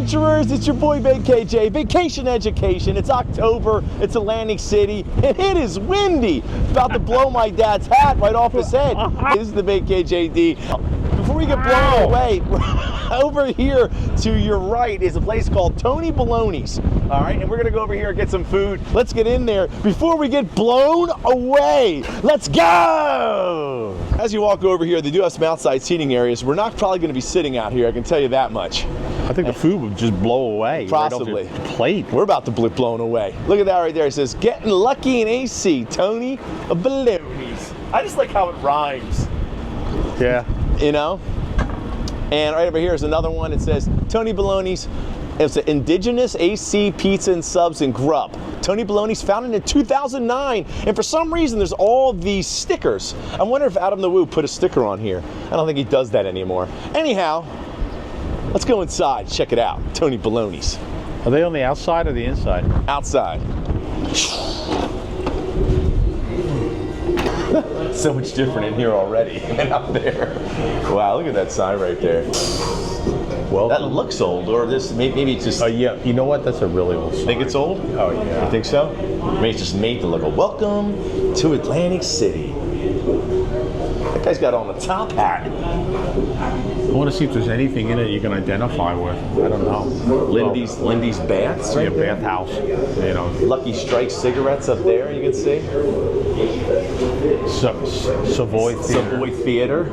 adventurers, it's your boy Big KJ, Vacation Education. It's October, it's Atlantic City, and it is windy. About to blow my dad's hat right off his head. This is the Big KJD. Before we get blown away, over here to your right is a place called Tony Boloney's. All right, and we're gonna go over here and get some food. Let's get in there before we get blown away. Let's go! As you walk over here, they do have some outside seating areas. We're not probably gonna be sitting out here, I can tell you that much. I think the food would just blow away. Possibly. Right off your plate. We're about to be blown away. Look at that right there. It says, getting lucky in AC, Tony Boloney's. I just like how it rhymes. Yeah. You know? And right over here is another one. It says, Tony Boloney's. It's an indigenous AC pizza and subs and grub. Tony Boloney's, founded in 2009. And for some reason, there's all these stickers. I wonder if Adam the Woo put a sticker on here. I don't think he does that anymore. Anyhow, let's go inside, check it out. Tony Boloney's. Are they on the outside or the inside? Outside. So much different in here already than out there. Wow, look at that sign right there. Well, that looks old, or this maybe it's just. Yeah, you know what? That's a really old sign. Think it's old? Oh yeah. You think so? Maybe it's just made to look old. Welcome to Atlantic City. That guy's got on a top hat. I want to see if there's anything in it you can identify with. I don't know. Lindy's Baths, right? Yeah, bathhouse. You know. Lucky Strike cigarettes up there, you can see. Savoy Theater. Savoy Theater.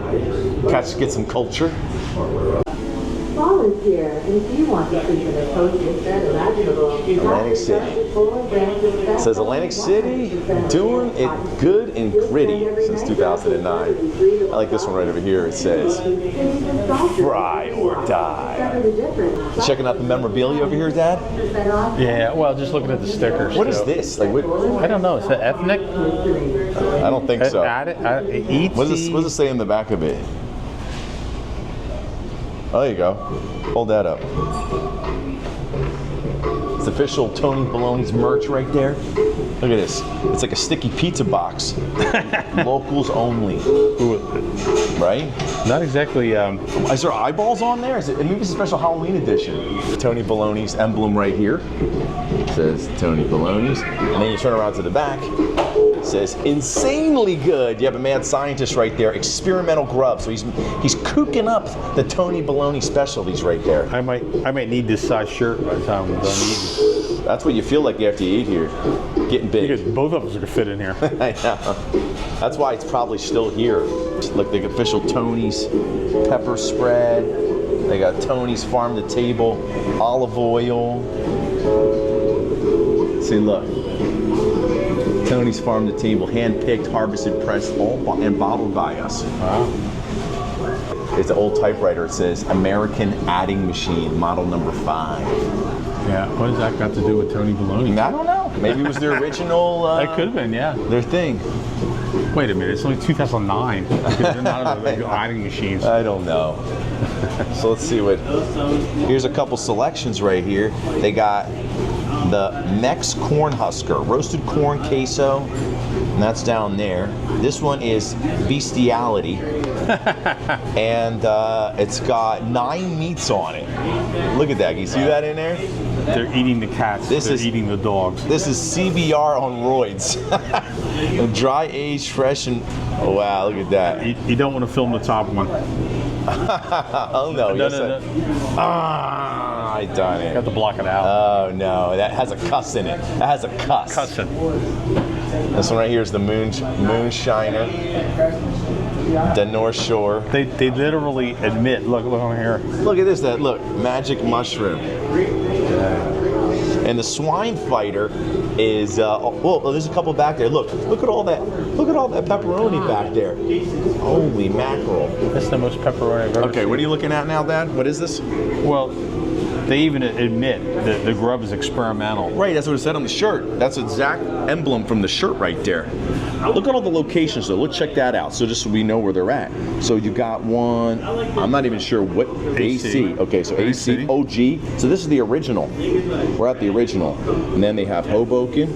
Get some culture. Volunteer, and if you want to sleep in the coziest bed imaginable, Atlantic City. It says Atlantic City, doing it good and gritty since 2009. I like this one right over here. It says, fry or die. Checking out the memorabilia over here, Dad? Yeah, well, just looking at the stickers. What is this? Like, what? I don't know. Is that ethnic? I don't think so. What does it say in the back of it? Oh, there you go. Hold that up. It's official Tony Boloney's merch right there. Look at this. It's like a sticky pizza box. Locals only. Right? Not exactly. Is there eyeballs on there? Is it? Maybe it's a special Halloween edition. Tony Boloney's emblem right here. It says Tony Boloney's. And then you turn around to the back. It says insanely good. You have a mad scientist right there. Experimental grub. So he's cooking up the Tony Boloney specialties right there. I might need this size shirt by the time I'm done eating. That's what you feel like after you eat here. Getting big. Because both of us are gonna fit in here. I know. That's why it's probably still here. Like the official Tony's pepper spread. They got Tony's farm to table olive oil. See, look. Tony's farm to table, hand-picked, harvested, pressed, all and bottled by us. Wow. It's an old typewriter. It says American Adding Machine, model number 5. Yeah, what has that got to do with Tony Boloney? I don't know. Maybe it was their original. It could have been, yeah. Their thing. Wait a minute, it's only 2009. They're not adding machines. I don't know. So let's see what. Here's a couple selections right here. They got the Mex Cornhusker, roasted corn queso, and that's down there. This one is Bestiality, and it's got 9 meats on it. Look at that. Can you see that in there? They're eating the cats. They're eating the dogs. This is CBR on roids. Dry, aged, fresh, and oh, wow, look at that. You don't want to film the top one. Oh no! No. I done it. Got to block it out. Oh no, that has a cuss in it. That has a cuss. Cussin'. This one right here is the Moonshiner. The North Shore. They literally admit. Look on here. Look at this. Look, magic mushroom. And the swine fighter is well, there's a couple back there. Look at all that pepperoni back there. Holy mackerel. That's the most pepperoni I've ever seen. What are you looking at now, Dad? What is this? Well, they even admit that the grub is experimental. Right, that's what it said on the shirt. That's the exact emblem from the shirt right there. Look at all the locations though. Let's check that out. So just so we know where they're at. So you got one, I'm not even sure what AC. Okay, so AC, OG. So this is the original. We're at the original. And then they have Hoboken,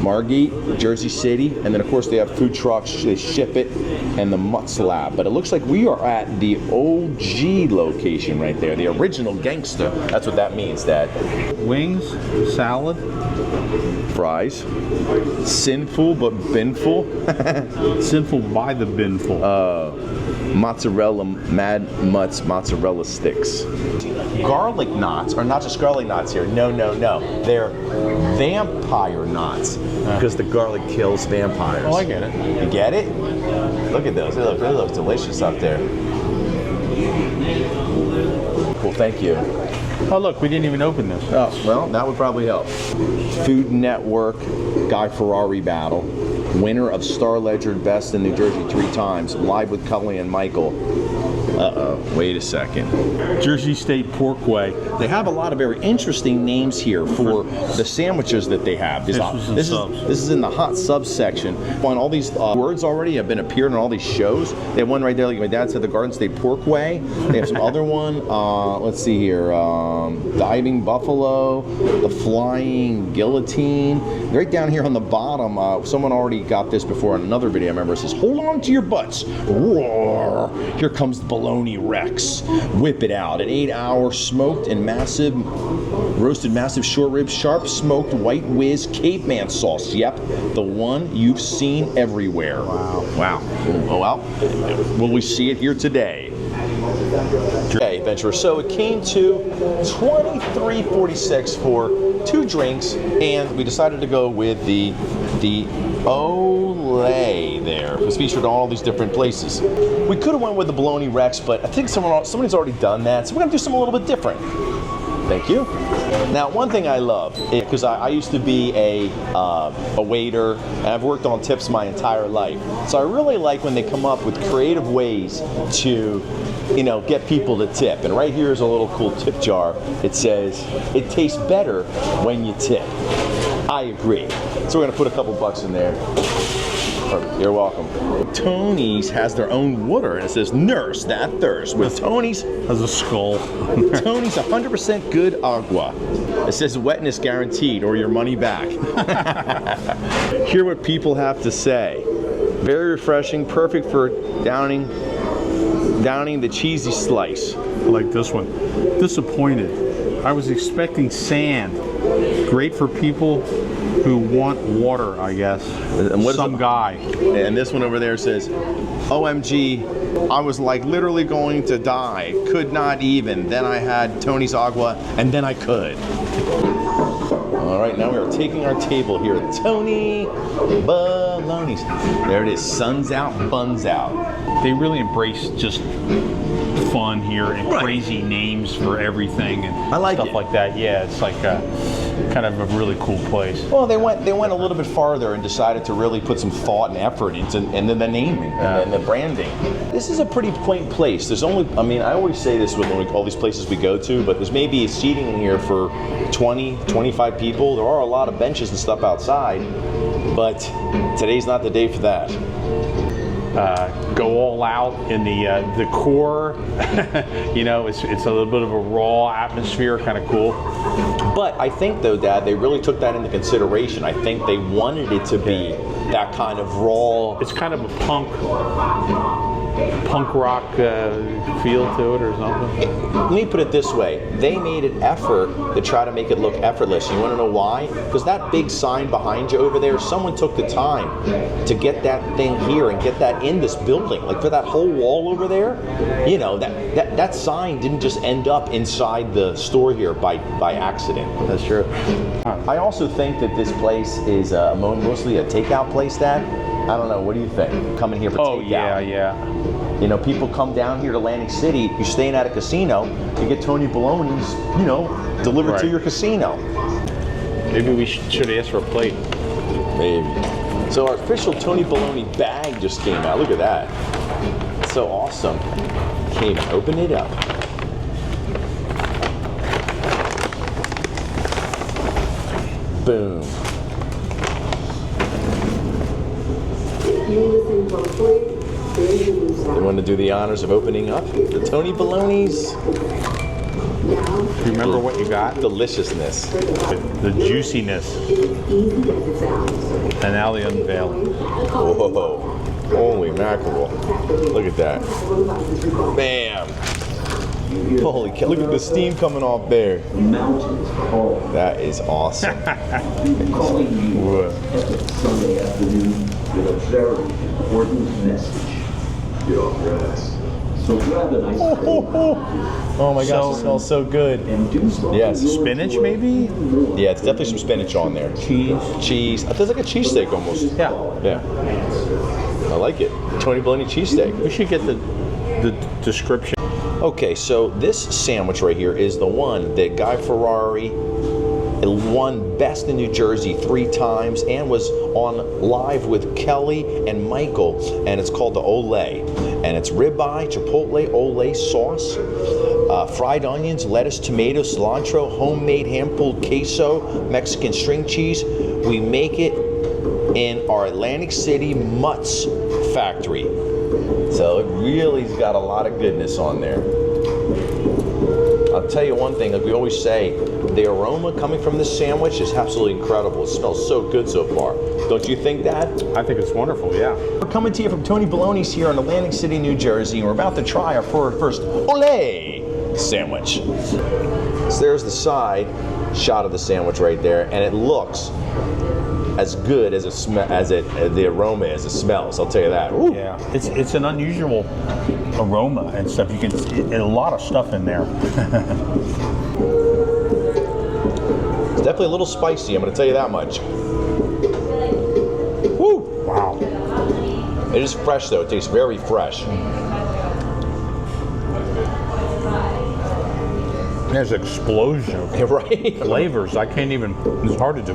Margate, Jersey City, and then of course they have food trucks, they ship it, and the Mutt Slab. But it looks like we are at the OG location right there, the original gangster. That's what that means, Dad. Wings, salad. Fries. Sinful but binful. Sinful by the binful. Mozzarella, Mad Mutts mozzarella sticks. Garlic knots are not just garlic knots here. No. They're vampire knots because the garlic kills vampires. Oh, I get it. You get it? Look at those. They look delicious up there. Cool, thank you. Oh, look, we didn't even open this. Oh, well, that would probably help. Food Network Guy Ferrari battle. Winner of Star Ledger Best in New Jersey 3 times. Live with Cully and Michael. Uh-oh, wait a second. Jersey State Porkway. They have a lot of very interesting names here for the sandwiches that they have. This is in the hot subs section. On all these words already have been appeared on all these shows. They have one right there, like my dad said, the Garden State Porkway. They have some other one. Let's see here. Diving Buffalo, the Flying Guillotine. Right down here on the bottom, someone already got this before on another video. I remember it says, "Hold on to your butts." Roar. Here comes the Boloney Rex. Whip it out. An 8-hour smoked and roasted massive short ribs, sharp smoked white whiz caveman sauce. Yep, the one you've seen everywhere. Wow. Oh, well, will we see it here today? Okay, adventurer. So it came to $23.46 for 2 drinks, and we decided to go with the Olay there. It was featured on all these different places. We could have went with the Boloney Rex, but I think somebody's already done that, so we're gonna do something a little bit different. Thank you. Now, one thing I love, because I used to be a waiter, and I've worked on tips my entire life. So I really like when they come up with creative ways to, get people to tip. And right here is a little cool tip jar. It says, "It tastes better when you tip." I agree. So we're gonna put a couple bucks in there. You're welcome. Tony's has their own water, and it says "Nurse that thirst." With Tony's, has a skull. Tony's 100% good agua. It says wetness guaranteed, or your money back. Hear what people have to say. Very refreshing, perfect for downing the cheesy slice. I like this one. Disappointed. I was expecting sand. Great for people who want water, I guess. And what Some guy. And this one over there says, "OMG, I was like literally going to die. Could not even. Then I had Tony's agua, and then I could." All right, now we are taking our table here at Tony Boloney's. There it is. Sun's out, buns out. They really embrace just fun here and crazy names for everything and I like stuff it. like that. Yeah, it's like kind of a really cool place. Well, they went a little bit farther and decided to really put some thought and effort into and then the naming and the branding. This is a pretty quaint place. There's only, I always say this with all these places we go to, but there's maybe seating in here for 20, 25 people. There are a lot of benches and stuff outside, but today's not the day for that. Go all out in the core. It's a little bit of a raw atmosphere, kind of cool. But I think, though, Dad, they really took that into consideration. I think they wanted it to be that kind of raw. It's kind of a punk rock feel to it or something. Let me put it this way. They made an effort to try to make it look effortless. You want to know why? Because that big sign behind you over there, someone took the time to get that thing here and get that in this building. Like for that whole wall over there, that sign didn't just end up inside the store here by accident. That's true. I also think that this place is mostly a takeout place, Dad. I don't know. What do you think? Coming here for takeout. Yeah. People come down here to Atlantic City. You're staying at a casino. You get Tony Boloney's, delivered to your casino. Maybe we should ask for a plate. Maybe. So our official Tony Boloney bag just came out. Look at that. It's so awesome. Can't even open it up. Boom. You want to do the honors of opening up the Tony Boloney's? Do you remember what you got? Deliciousness. The juiciness. And now the unveiling. Whoa. Holy mackerel. Look at that. Bam. Holy cow, look at the steam coming off there. Mountains call. That is awesome. Calling you every Sunday afternoon with a very important message. Your rest. So grab a nice Oh my gosh, it smells so good. and do something. Yes. Spinach, maybe? Yeah, it's definitely some spinach on there. Cheese. It feels like a cheesesteak almost. Yeah. Yeah. I like it. Tony Boloney cheesesteak. We should get the description. Okay, so this sandwich right here is the one that Guy Ferrari won Best in New Jersey 3 times and was on live with Kelly and Michael, and it's called the Olay. And it's ribeye, chipotle, Olay sauce, fried onions, lettuce, tomato, cilantro, homemade hand-pulled queso, Mexican string cheese. We make it in our Atlantic City Mutts factory. So it really's got a lot of goodness on there. I'll tell you one thing, like we always say, the aroma coming from this sandwich is absolutely incredible. It smells so good so far. Don't you think that? I think it's wonderful, yeah. We're coming to you from Tony Boloney's here in Atlantic City, New Jersey, and we're about to try our first Olay sandwich. So there's the side shot of the sandwich right there, and it looks as good as the aroma as it smells. I'll tell you that. Ooh. Yeah, it's an unusual aroma and stuff. You can a lot of stuff in there. It's definitely a little spicy. I'm going to tell you that much. Woo! Wow. It is fresh though. It tastes very fresh. There's an explosion of Right? flavors. I can't even. It's hard to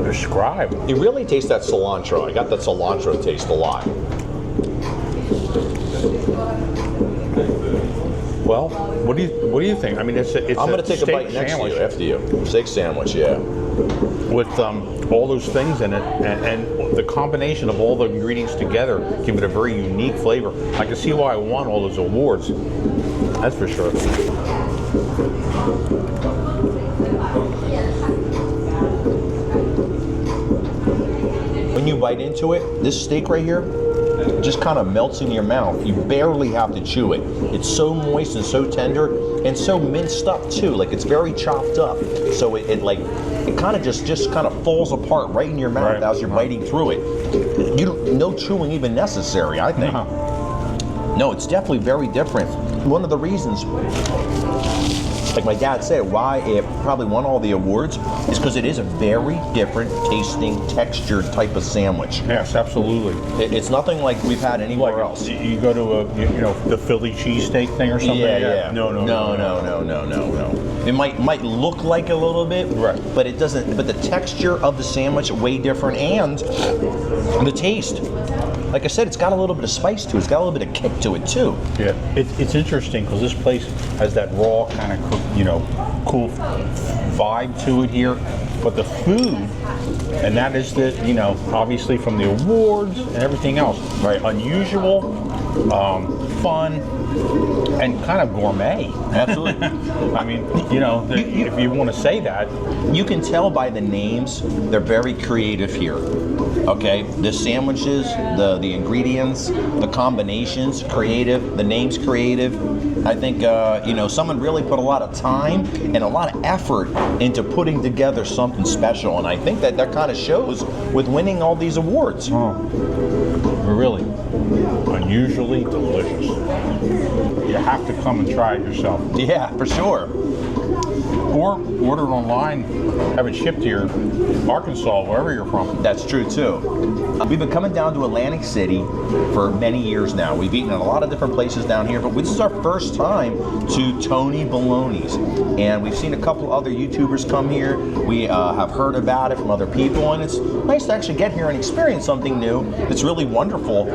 describe. You really taste that cilantro. I got that cilantro taste a lot. Well, what do you think? I mean, it's I'm going to take a steak bite next sandwich to you, after you. Steak sandwich, yeah. with all those things in it, and the combination of all the ingredients together give it a very unique flavor. I can see why I won all those awards. That's for sure. When you bite into it, this steak right here, it just kind of melts in your mouth. You barely have to chew it. It's so moist and so tender and so minced up too. Like it's very chopped up. So it kind of just kind of falls apart right in your mouth Right. as you're biting through it. No chewing even necessary, I think. No, it's definitely very different. One of the reasons, like my dad said, why it probably won all the awards is because it is a very different tasting, textured type of sandwich. Yes, absolutely. It's nothing like we've had anywhere Like else. you go to the Philly cheesesteak thing or something. Yeah. No. It might look like a little bit, Right. but it doesn't. But the texture of the sandwich way different, and the taste. Like I said, it's got a little bit of spice to it. It's got a little bit of kick to it too. Yeah, it's interesting because this place has that raw kind of cool vibe to it here, but the food, and that is obviously from the awards and everything else, right? Unusual, fun, and kind of gourmet. Absolutely. I mean, if you want to say that. You can tell by the names, they're very creative here. Okay, the sandwiches, the ingredients, the combinations, creative, the names creative. I think, someone really put a lot of time and a lot of effort into putting together something special. And I think that kind of shows with winning all these awards. Oh, really unusually delicious. You have to come and try it yourself. Yeah, for sure. Or order it online, have it shipped here, Arkansas, wherever you're from. That's true too. We've been coming down to Atlantic City for many years now. We've eaten at a lot of different places down here, but this is our first time to Tony Boloney's. And we've seen a couple other YouTubers come here. We have heard about it from other people, and it's nice to actually get here and experience something new. It's really wonderful.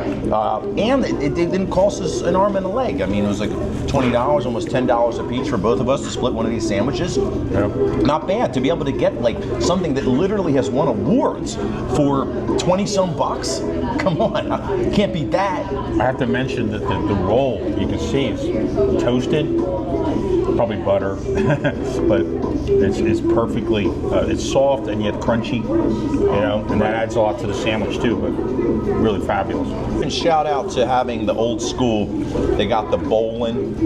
And it didn't cost us an arm and a leg. I mean, it was like $20, almost $10 a piece for both of us to split one of these sandwiches. Yeah. Not bad to be able to get like something that literally has won awards for 20-some bucks. Come on, can't beat that. I have to mention that the roll, you can see, is toasted, probably butter, but it's perfectly, it's soft and yet crunchy, you know, and that adds a lot to the sandwich too, but really fabulous. And shout out to having the old school, they got the Boloney,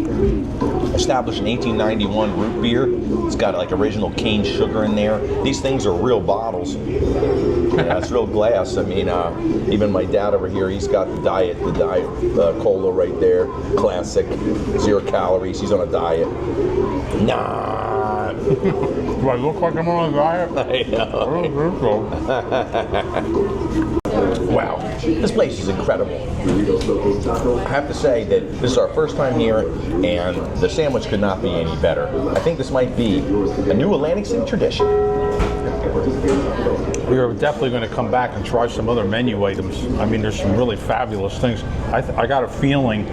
established in 1891 root beer. It's got like original cane sugar in there. These things are real bottles. Yeah, it's real glass. I mean, even my dad over here, he's got the diet cola right there, classic, 0 calories. He's on a diet. Nah. Do I look like I'm on a diet? I know. Wow, this place is incredible. I have to say that this is our first time here, and the sandwich could not be any better. I think this might be a new Atlantic City tradition. We are definitely going to come back and try some other menu items. I mean, there's some really fabulous things. I got a feeling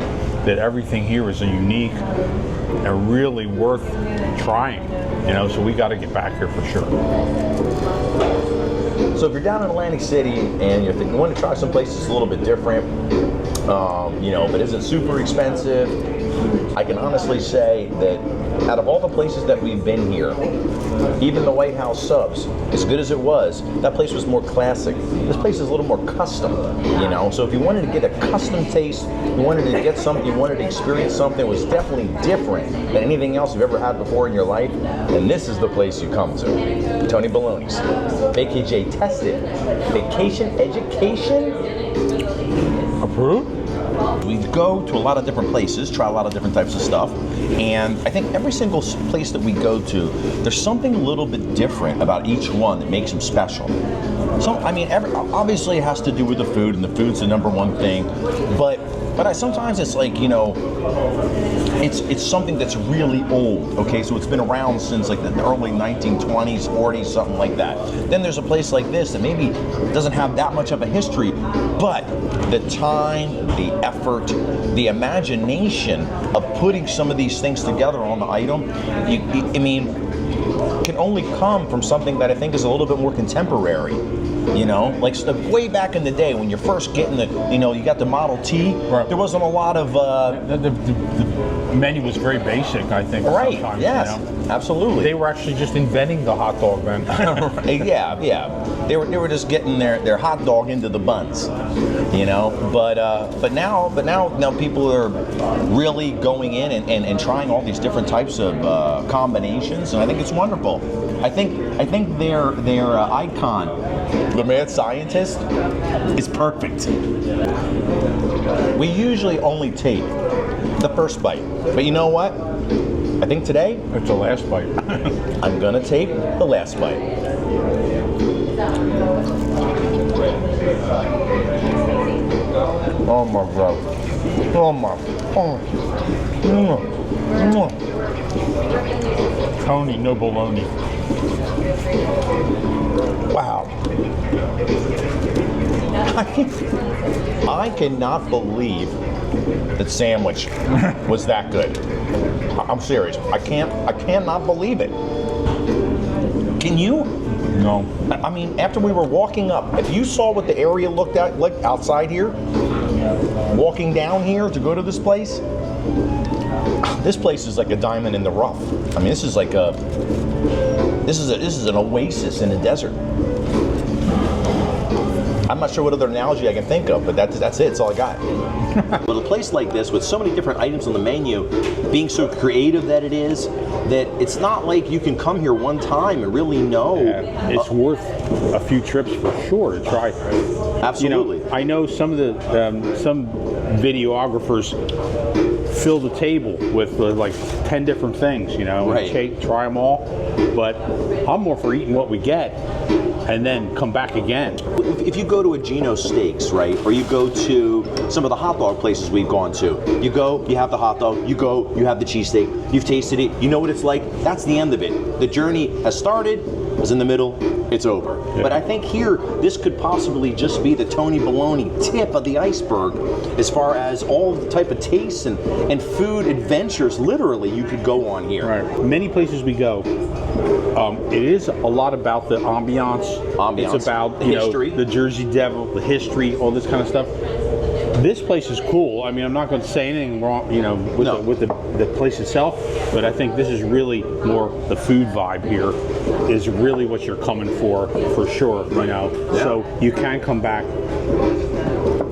that everything here is unique and really worth trying, you know, so we got to get back here for sure. So if you're down in Atlantic City and you want to try some places a little bit different, you know, but isn't super expensive, I can honestly say that out of all the places that we've been here, even the White House subs, as good as it was, that place was more classic. This place is a little more custom, you know. So if you wanted to get a custom taste, you wanted to get something, you wanted to experience something that was definitely different than anything else you've ever had before in your life, then this is the place you come to. Tony Boloney's. VKJ tested. Vacation education Approved? We go to a lot of different places, try a lot of different types of stuff, and I think every single place that we go to, there's something a little bit different about each one that makes them special. So, I mean, obviously it has to do with the food, and the food's the number one thing, but sometimes it's like, you know, it's something that's really old, okay? So it's been around since like the early 1920s, 40s, something like that. Then there's a place like this that maybe doesn't have that much of a history, but the time, the effort, the imagination of putting some of these things together on the item, I mean, can only come from something that I think is a little bit more contemporary. You know, like way back in the day when you're first getting the, you know, you got the Model T, right. There wasn't a lot of... The menu was very basic, I think. Right, sometimes, yes, you know? Absolutely. They were actually just inventing the hot dog then. Yeah. They were just getting their hot dog into the buns, you know. But now people are really going in and trying all these different types of combinations, and I think it's wonderful. I think their icon, the mad scientist, is perfect. We usually only tape the first bite, but you know what? I think today It's the last bite. I'm gonna tape the last bite. Oh my God. Oh my. Oh. Tony, no bologna. Wow. I cannot believe that sandwich was that good. I'm serious. I cannot believe it. Can you? No. I mean, after we were walking up, if you saw what the area looked like outside here, walking down here to go to this place is like a diamond in the rough. I mean, this is an oasis in the desert. I'm not sure what other analogy I can think of, but that's it. That's all I got. But a place like this, with so many different items on the menu, being so creative that it is, that it's not like you can come here one time and really know. Yeah, it's worth a few trips for sure to try. Absolutely. You know, I know some of the some videographers fill the table with like 10 different things, you know, right. And try them all. But I'm more for eating what we get and then come back again. If you go to a Gino's Steaks, right, or you go to some of the hot dog places we've gone to, you go, you have the hot dog, you go, you have the cheesesteak, you've tasted it, you know what it's like, that's the end of it. The journey has started, is in the middle, it's over. Yeah. But I think here, this could possibly just be the Tony Boloney tip of the iceberg as far as all the type of tastes and food adventures, literally, you could go on here. Right. Many places we go, it is a lot about the ambiance. It's about the history, the Jersey Devil, the history, all this kind of stuff. This place is cool. I mean, I'm not going to say anything wrong, you know, with, No. with the place itself, but I think this is really more the food vibe here is really what you're coming for sure, you know. Yeah. So you can come back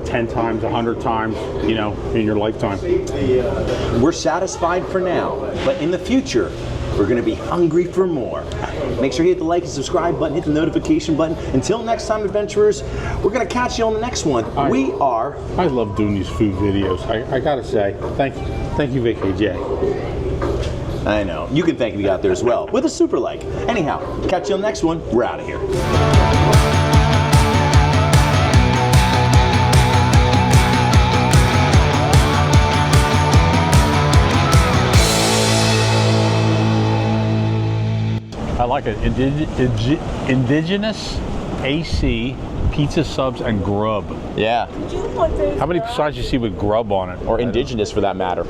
10 times, 100 times, you know, in your lifetime. We're satisfied for now, but in the future, we're going to be hungry for more. Make sure you hit the like and subscribe button, hit the notification button. Until next time, adventurers, we're going to catch you on the next one. We are... I love doing these food videos. I gotta say, thank you, VKJ. I know. You can thank me out there as well with a super like. Anyhow, catch you on the next one. We're out of here. I like it. Indigenous AC pizza subs and grub. Yeah, How many sides you see with grub on it? or indigenous for that matter.